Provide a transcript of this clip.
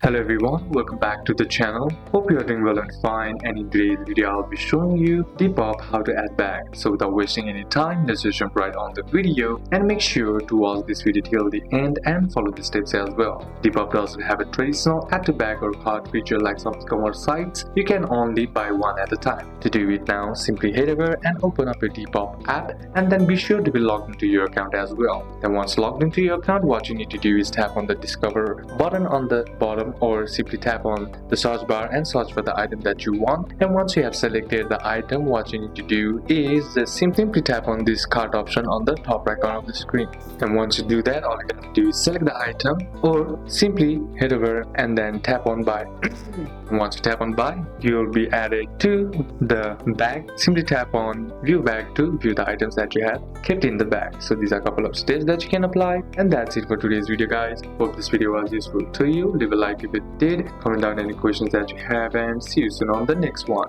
Hello everyone, welcome back to the channel. Hope you are doing well and fine, and in today's video I'll be showing you Depop how to add back. So without wasting any time, let's just jump right on the video and make sure to watch this video till the end and follow the steps as well. Depop doesn't have a traditional add to back or cart feature like some commerce sites. You can only buy one at a time. To do it now, simply head over and open up your Depop app and then be sure to be logged into your account as well. Then once logged into your account, what you need to do is tap on the discover button on the bottom, or simply tap on the search bar and search for the item that you want. And once you have selected the item, what you need to do is just simply tap on this cart option on the top right corner of the screen. And once you do that, all you have to do is select the item or simply head over and then tap on buy. Once you tap on buy, you will be added to the bag. Simply tap on view bag to view the items that you have kept in the bag. So these are a couple of steps that you can apply, and that's it for today's video, guys. Hope this video was useful to you. Leave a like if it did, comment down any questions that you have, and see you soon on the next one.